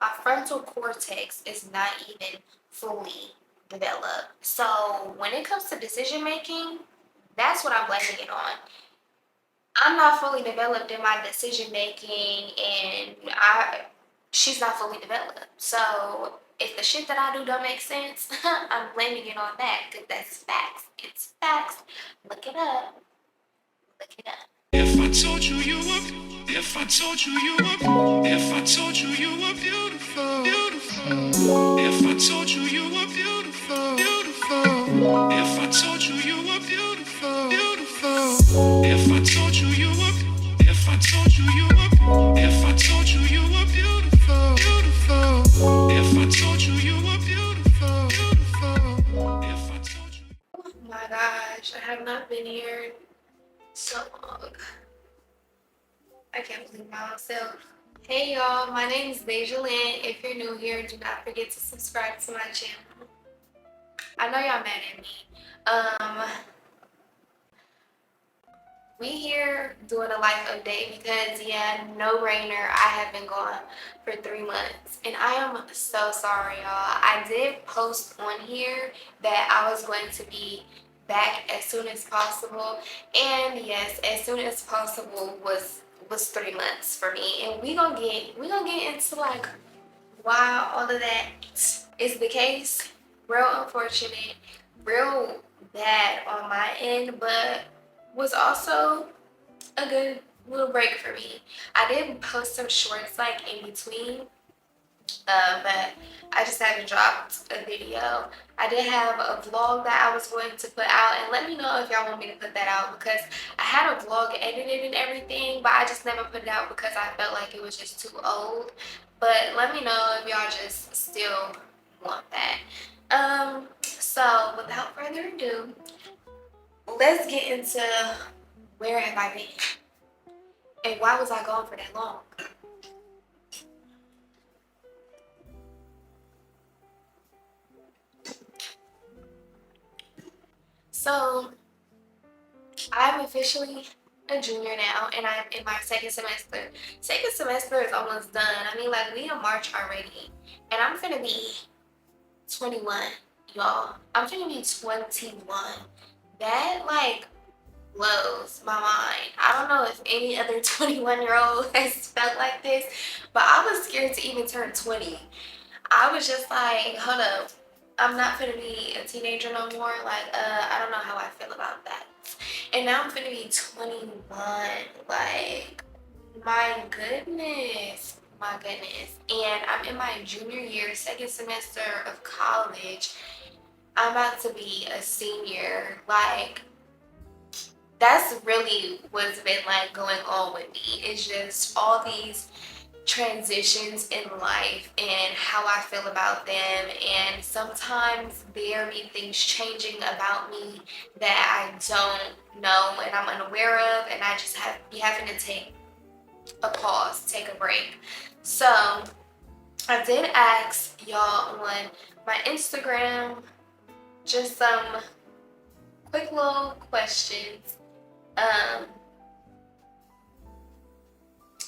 my frontal cortex is not even fully developed. So when it comes to decision making, that's what I'm blaming it on. I'm not fully developed in my decision making, and she's not fully developed. So if the shit that I do don't make sense, I'm blaming it on that because that's facts. It's facts. Look it up. Look it up. If I told you you were, if I told you you were, if I told you you were beautiful, beautiful. If I told you you were beautiful, beautiful. If I told you you were beautiful, beautiful. If I told you you were, if I told you you were, if I told you you were beautiful, beautiful. If I told you you were beautiful, beautiful. If I told you. Oh my gosh, I have not been here so long. I can't believe myself. Hey y'all, my name is Deja Lynn. If you're new here, do not forget to subscribe to my channel. I know y'all mad at me. We here doing a life update because no brainer, I have been gone for 3 months and I am so sorry y'all. I did post on here that I was going to be back as soon as possible, and yes, as soon as possible was 3 months for me, and we gonna get into like why all of that is the case. Real unfortunate, real bad on my end, but was also a good little break for me. I did post some shorts like in between, but I just haven't dropped a video. I did have a vlog that I was going to put out, and let me know if y'all want me to put that out because I had a vlog edited and everything, but I just never put it out because I felt like it was just too old. But let me know if y'all just still want that. So without further ado, let's get into where have I been and why was I gone for that long? So I'm officially a junior now, and I'm in my second semester. Second semester is almost done. I mean, like, we in March already, and I'm finna be 21, y'all. I'm finna be 21. That, like, blows my mind. I don't know if any other 21-year-old has felt like this, but I was scared to even turn 20. I was just like, hold up, I'm not gonna be a teenager no more. Like, I don't know how I feel about that. And now I'm gonna be 21. Like, my goodness. And I'm in my junior year, second semester of college. I'm about to be a senior. Like, that's really what's been like going on with me. It's just all these transitions in life and how I feel about them, and sometimes there be things changing about me that I don't know and I'm unaware of, and I just be having to take a pause, take a break. So I did ask y'all on my Instagram just some quick little questions.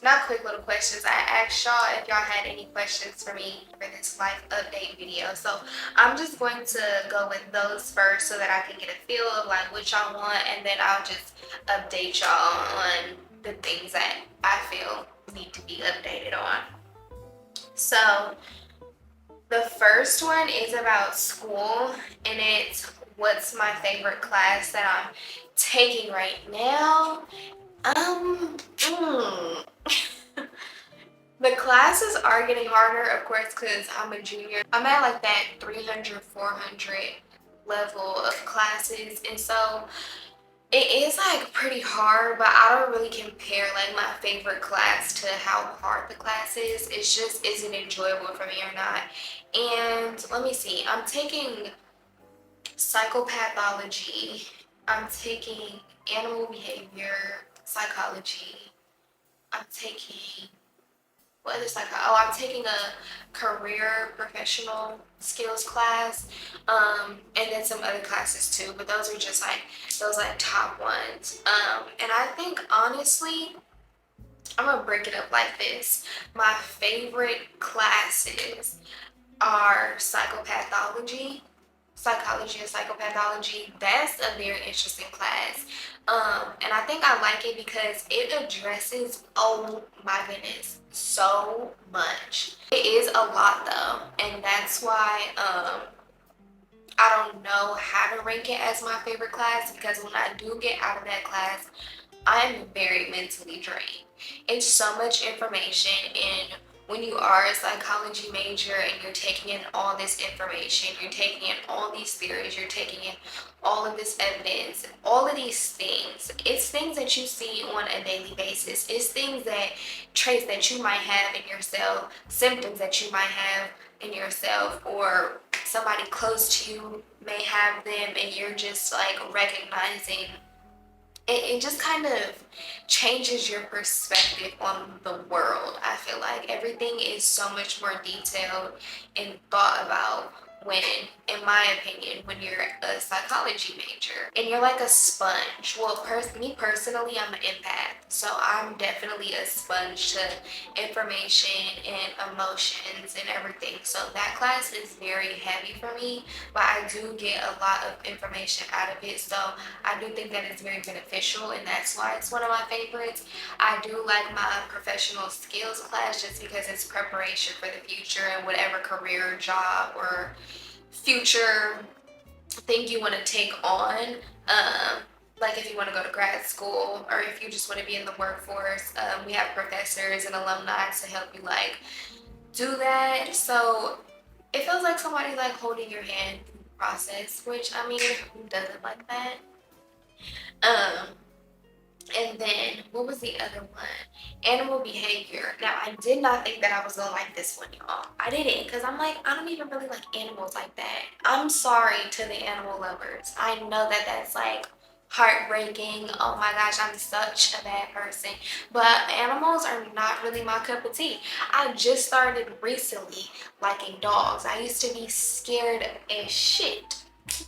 Not quick little questions. I asked y'all if y'all had any questions for me for this life update video. So I'm just going to go with those first so that I can get a feel of like what y'all want, and then I'll just update y'all on the things that I feel need to be updated on. So the first one is about school, and it's what's my favorite class that I'm taking right now. Mm. The classes are getting harder, of course, because I'm a junior. I'm at like that 300, 400 level of classes. And so it is like pretty hard, but I don't really compare like my favorite class to how hard the class is. It just isn't enjoyable for me or not. And let me see, I'm taking psychopathology. I'm taking animal behavior psychology. I'm taking what other psych? Oh, I'm taking a career professional skills class, and then some other classes too. But those are just like those like top ones. And I think honestly, I'm gonna break it up like this. My favorite classes are psychology and psychopathology. That's a very interesting class. And I think I like it because it addresses, oh my goodness, so much. It is a lot though, and that's why I don't know how to rank it as my favorite class, because when I do get out of that class, I'm very mentally drained. It's so much information, and when you are a psychology major and you're taking in all this information, you're taking in all these theories, you're taking in all of this evidence, all of these things, it's things that you see on a daily basis. It's things that, traits that you might have in yourself, symptoms that you might have in yourself, or somebody close to you may have them, and you're just like recognizing it just kind of changes your perspective on the world. I feel like everything is so much more detailed and thought about when, in my opinion, when you're a psychology major and you're like a sponge. Well, me personally, I'm an empath, so I'm definitely a sponge to information and emotions and everything. So that class is very heavy for me, but I do get a lot of information out of it. So I do think that it's very beneficial, and that's why it's one of my favorites. I do like my professional skills class just because it's preparation for the future and whatever career, job, or future thing you want to take on. Like if you want to go to grad school, or if you just want to be in the workforce, we have professors and alumni to help you like do that. So it feels like somebody's like holding your hand through the process, which I mean, who doesn't like that? Um, and then what was the other one? Animal behavior. Now I did not think that I was gonna like this one, y'all. I didn't, because I'm like, I don't even really like animals like that. I'm sorry to the animal lovers. I know that that's like heartbreaking. Oh my gosh, I'm such a bad person. But animals are not really my cup of tea. I just started recently liking dogs. I used to be scared as shit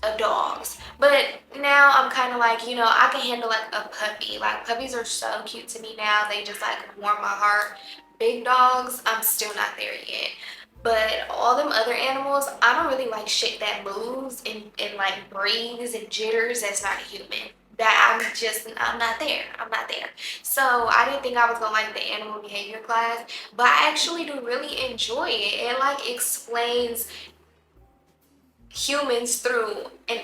of dogs, but now I'm kind of like, I can handle like a puppy. Like puppies are so cute to me now, they just like warm my heart. Big dogs, I'm still not there yet. But all them other animals, I don't really like shit that moves and like breathes and jitters. That's not human. That I'm not there. I'm not there. So I didn't think I was gonna like the animal behavior class, but I actually do really enjoy it. It like explains humans through an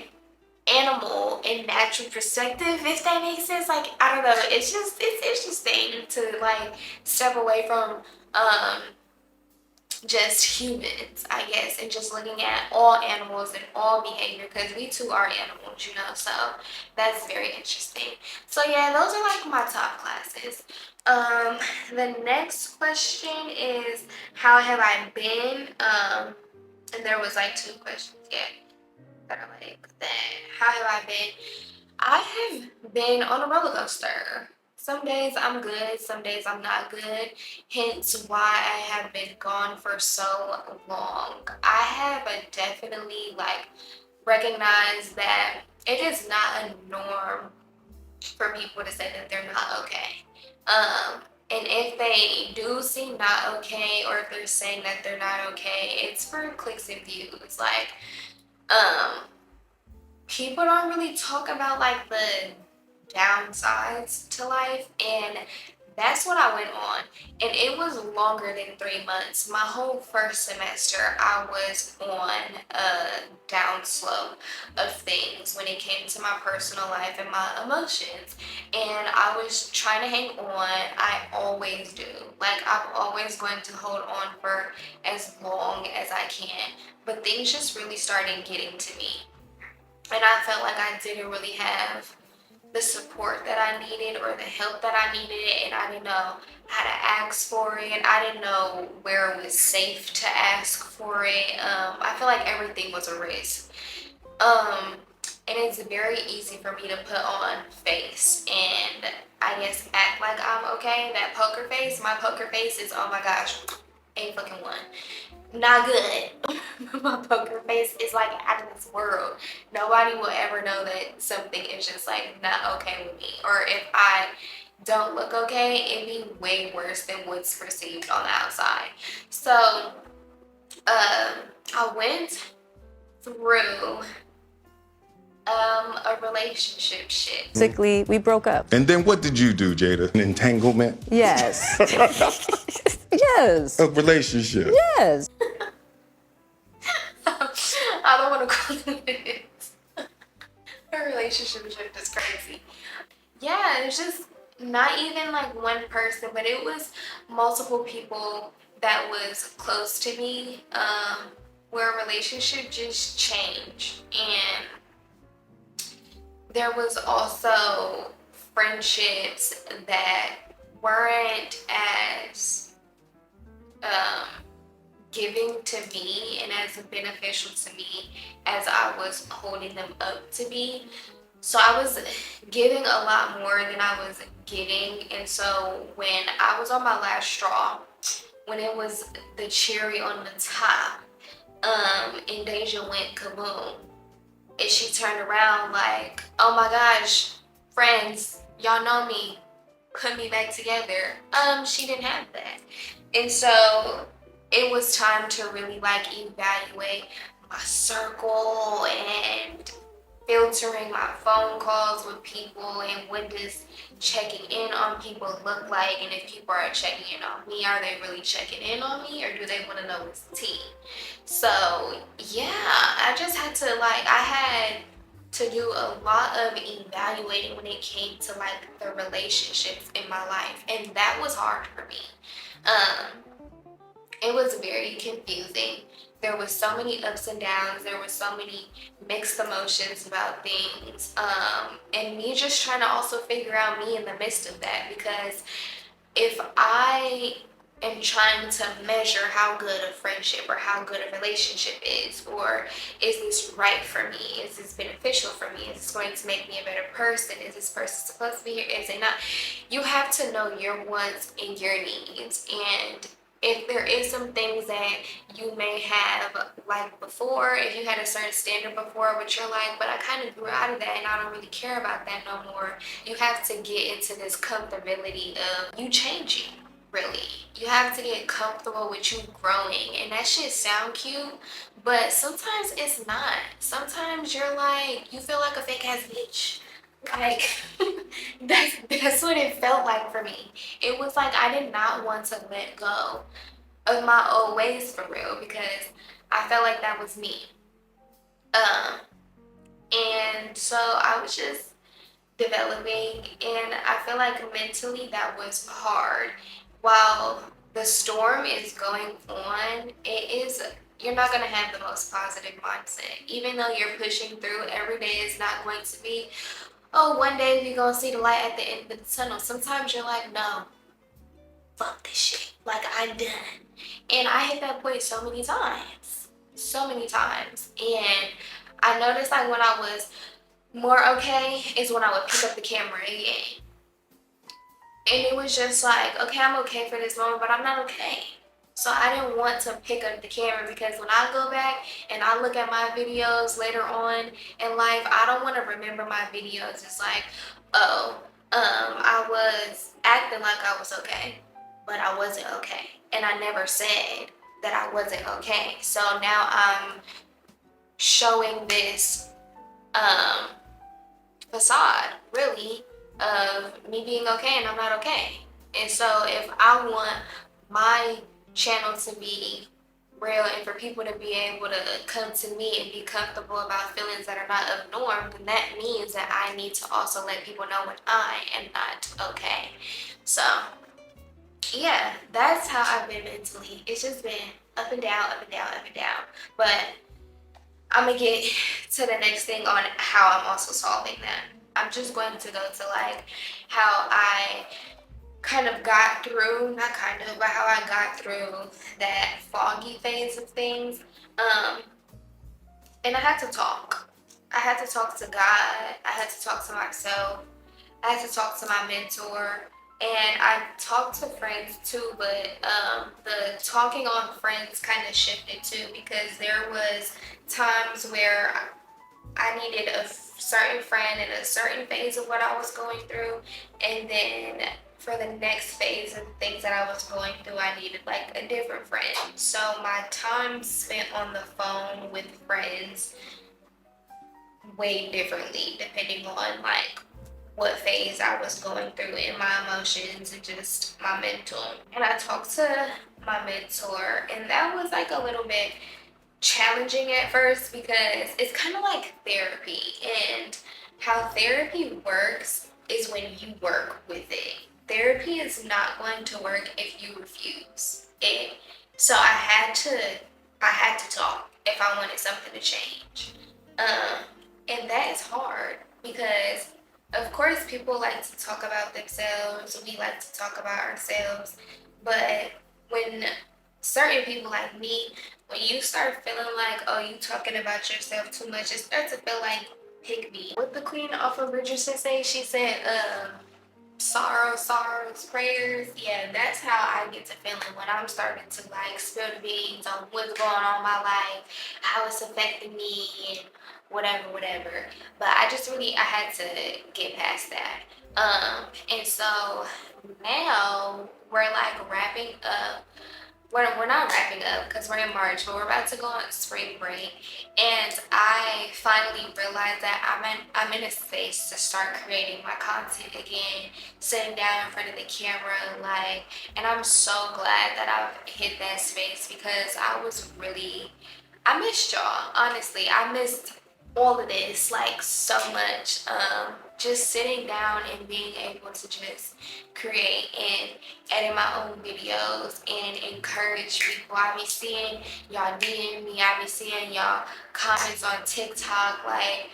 animal and natural perspective, if that makes sense. Like, I don't know, it's interesting to like step away from just humans, I guess, and just looking at all animals and all behavior, because we too are animals, so that's very interesting. So yeah, those are like my top classes. The next question is, how have I been? And there was like two questions, yeah, that are like that. How have I been? I have been on a roller coaster. Some days I'm good, some days I'm not good. Hence why I have been gone for so long. I have definitely like recognized that it is not a norm for people to say that they're not okay. And if they do seem not okay, or if they're saying that they're not okay, it's for clicks and views. Like, um, people don't really talk about like the downsides to life, and that's what I went on. And it was longer than 3 months. My whole first semester I was on a down slope of things when it came to my personal life and my emotions, and I was trying to hang on. I always do. Like, I'm always going to hold on for as long as I can, but things just really started getting to me, and I felt like I didn't really have the support that I needed or the help that I needed, and I didn't know how to ask for it. I didn't know where it was safe to ask for it. I feel like everything was a risk. And it's very easy for me to put on face and I guess act like I'm okay. That poker face, my poker face is, oh my gosh, a fucking one. Not good. My poker face is like out of this world. Nobody will ever know that something is just like not okay with me, or if I don't look okay, it'd be way worse than what's perceived on the outside. So I went through a relationship shit. Basically, we broke up. And then what did you do, Jada? An entanglement? Yes. Yes. A relationship? Yes. I don't want to call it a relationship shit is crazy. Yeah, it's just not even like one person, but it was multiple people that was close to me, where a relationship just changed. And there was also friendships that weren't as giving to me and as beneficial to me as I was holding them up to be. So I was giving a lot more than I was getting. And so when I was on my last straw, when it was the cherry on the top, and Deja went kaboom. And she turned around like, oh my gosh, friends, y'all know me, put me back together. She didn't have that. And so it was time to really like evaluate my circle and filtering my phone calls with people, and what does checking in on people look like, and if people are checking in on me, are they really checking in on me, or do they want to know what's tea? So yeah, I just had to like, I had to do a lot of evaluating when it came to like the relationships in my life, and that was hard for me. It was very confusing. There was so many ups and downs. There were so many mixed emotions about things. And me just trying to also figure out me in the midst of that, because if I am trying to measure how good a friendship or how good a relationship is, or is this right for me? Is this beneficial for me? Is this going to make me a better person? Is this person supposed to be here? Is it not? You have to know your wants and your needs. And if there is some things that you may have like before, if you had a certain standard before, but you're like, but I kind of grew out of that and I don't really care about that no more, you have to get into this comfortability of you changing, really. You have to get comfortable with you growing. And that shit sound cute, but sometimes it's not. Sometimes you're like, you feel like a fake ass bitch. Like, that's what it felt like for me. It was like I did not want to let go of my old ways for real, because I felt like that was me. And so I was just developing, and I feel like mentally that was hard. While the storm is going on, you're not going to have the most positive mindset. Even though you're pushing through, every day is not going to be, oh, one day we're gonna see the light at the end of the tunnel. Sometimes you're like, no, fuck this shit. Like, I'm done. And I hit that point so many times. So many times. And I noticed like when I was more okay is when I would pick up the camera again. And it was just like, okay, I'm okay for this moment, but I'm not okay. So I didn't want to pick up the camera, because when I go back and I look at my videos later on in life, I don't want to remember my videos. It's like, oh, I was acting like I was okay, but I wasn't okay. And I never said that I wasn't okay. So now I'm showing this facade, really, of me being okay and I'm not okay. And so if I want my channel to be real and for people to be able to come to me and be comfortable about feelings that are not of norm, then that means that I need to also let people know when I am not okay. So yeah, that's how I've been mentally. It's just been up and down, up and down, up and down. But I'm gonna get to the next thing on how I'm also solving that. I'm just going to go to like how I kind of got through, not kind of, but how I got through that foggy phase of things. And I had to talk. I had to talk to God. I had to talk to myself. I had to talk to my mentor. And I talked to friends too, but the talking on friends kind of shifted too, because there was times where I needed a certain friend in a certain phase of what I was going through, and then for the next phase of things that I was going through, I needed like a different friend. So my time spent on the phone with friends way differently depending on like what phase I was going through in my emotions and just my mental. And I talked to my mentor, and that was like a little bit challenging at first because it's kind of like therapy, and how therapy works is when you work with it. Therapy is not going to work if you refuse it. So I had to talk if I wanted something to change. And that is hard because of course people like to talk about themselves, we like to talk about ourselves, but when certain people like me, when you start feeling like, oh, you talking about yourself too much, it starts to feel like pick me. What the queen off of Bridgerton say? She said, sorrows, prayers. Yeah, that's how I get to feeling when I'm starting to like spill the beans on what's going on in my life, how it's affecting me, and whatever. But I had to get past that. And so now we're like wrapping up. We're not wrapping up because we're in March, but we're about to go on spring break. And I finally realized that I'm in a space to start creating my content again, sitting down in front of the camera, like, and I'm so glad that I've hit that space because I missed y'all. Honestly, I missed all of this like so much. Just sitting down and being able to just create and edit my own videos and encourage people. I be seeing y'all DM me, I be seeing y'all comments on TikTok, like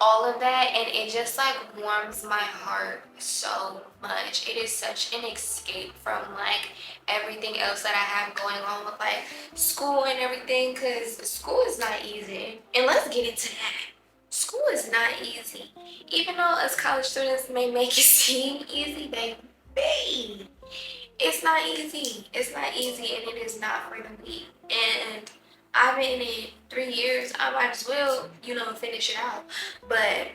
all of that, and it just like warms my heart so much. It is such an escape from like everything else that I have going on with like school and everything, because school is not easy. And let's get into that. School is not easy. Even though us college students may make it seem easy, baby, it's not easy. It's not easy, and it is not for the weak. And I've been in 3 years. I might as well, finish it out. But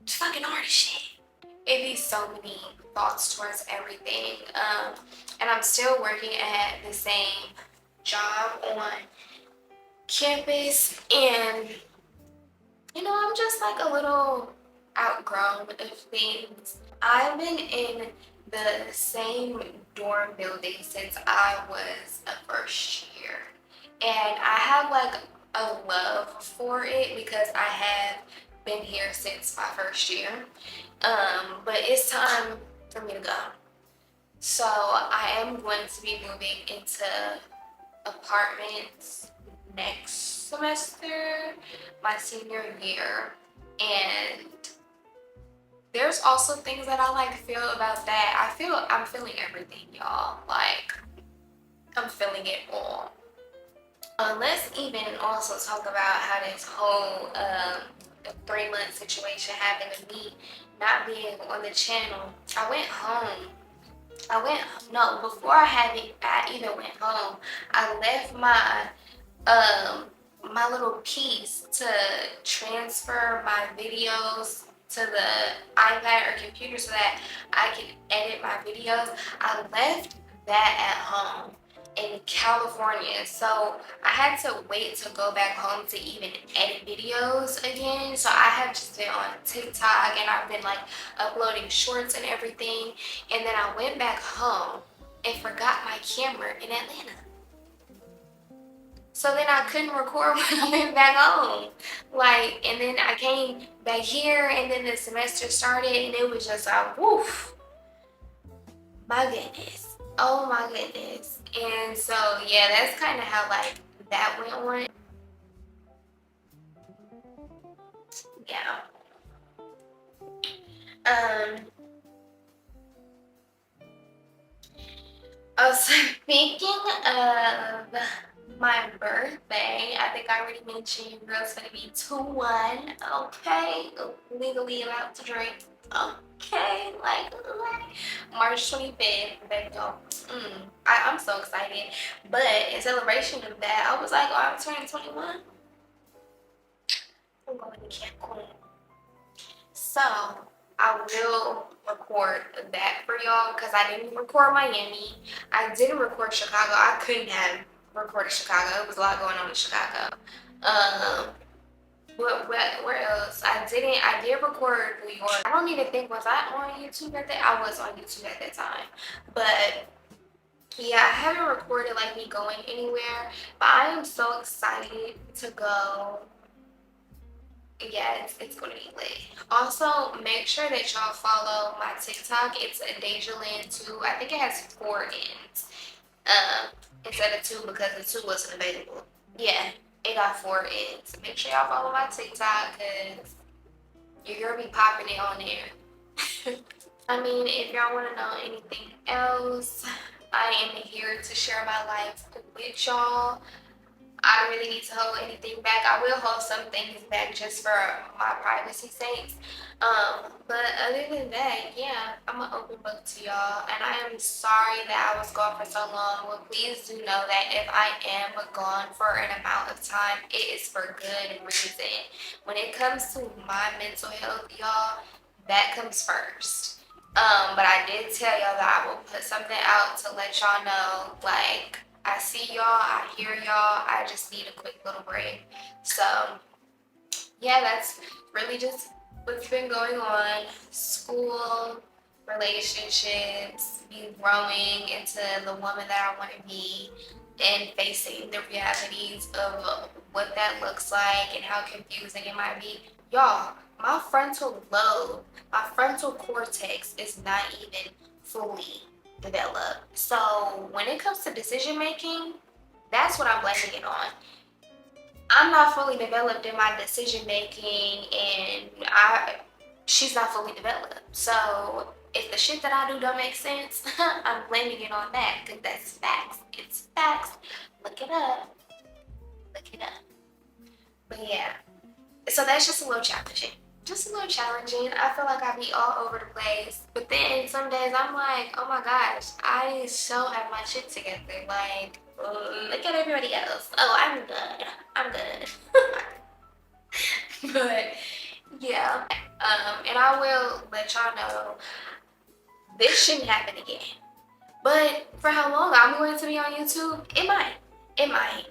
it's fucking hard as shit. It be so many thoughts towards everything. And I'm still working at the same job on campus, and I'm just like a little outgrown of things. I've been in the same dorm building since I was a first year, and I have like a love for it because I have been here since my first year. But it's time for me to go. So I am going to be moving into apartments next semester, my senior year. And there's also things that I like feel about that. I'm feeling everything, y'all. Like, I'm feeling it all. Let's even also talk about how this whole 3-month situation happened to me not being on the channel. I went home. Before I even went home, I left my little piece to transfer my videos to the iPad or computer so that I can edit my videos. I left that at home in California, so I had to wait to go back home to even edit videos again. So I have just been on TikTok, and I've been like uploading shorts and everything, and then I went back home and forgot my camera in Atlanta. So then I couldn't record when I went back home. Like, and then I came back here, and then the semester started, and it was just like, woof. My goodness. Oh my goodness. And so, yeah, that's kind of how, like, that went on. Yeah. Also, speaking of my birthday, I think I already mentioned your girl's gonna be 2-1, okay? Legally allowed to drink, okay? Like March 25th, baby girl. I'm so excited. But in celebration of that, I was like, oh, I'm turning 21. I'm going to Cancun. So I will record that for y'all because I didn't record Miami. I didn't record Chicago. I couldn't have recorded Chicago. It was a lot going on in Chicago. Where else? I did record New York. I don't even think, was I on YouTube at that? I was on YouTube at that time. But yeah, I haven't recorded like me going anywhere. But I am so excited to go. Yeah, it's gonna be lit. Also, make sure that y'all follow my TikTok. It's a Dejalyn 2. I think it has 4 ends. Instead of 2 because the 2 wasn't available. Yeah, it got 4 ends. Make sure y'all follow my TikTok because you're gonna be popping it on there. I mean, if y'all want to know anything else, I am here to share my life with y'all. I don't really need to hold anything back. I will hold some things back just for my privacy sakes. But other than that, yeah, I'm an open book to y'all. And I am sorry that I was gone for so long. Well, please do know that if I am gone for an amount of time, it is for good reason. When it comes to my mental health, y'all, that comes first. But I did tell y'all that I will put something out to let y'all know, like, I see y'all, I hear y'all, I just need a quick little break. So, yeah, that's really just what's been going on. School, relationships, me growing into the woman that I want to be, and facing the realities of what that looks like and how confusing it might be. Y'all, my frontal lobe, my frontal cortex is not even fully developed. So when it comes to decision making, that's what I'm blaming it on. I'm not fully developed in my decision making, and she's not fully developed. So if the shit that I do don't make sense, I'm blaming it on that because that's facts. It's facts. Look it up. Look it up. But yeah, so that's just a little challenging. Just a little challenging. I feel like I be all over the place. But then some days I'm like, oh my gosh, I so have my shit together. Like, look at everybody else. Oh, I'm good. I'm good. But yeah. And I will let y'all know this shouldn't happen again. But for how long I'm going to be on YouTube, it might. It might.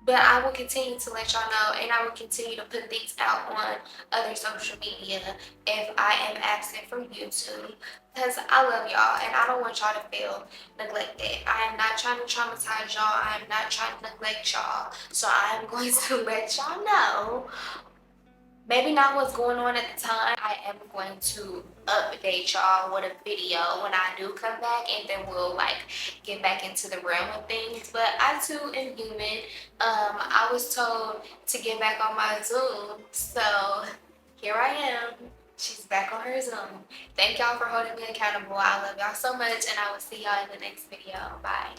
But I will continue to let y'all know, and I will continue to put things out on other social media if I am absent from YouTube, because I love y'all and I don't want y'all to feel neglected. I am not trying to traumatize y'all. I am not trying to neglect y'all. So I am going to let y'all know, maybe not what's going on at the time. I am going to update y'all with a video when I do come back, and then we'll like get back into the realm of things. But I too am human. I was told to get back on my Zoom, so here I am. She's back on her Zoom. Thank y'all for holding me accountable. I love y'all so much, and I will see y'all in the next video. Bye.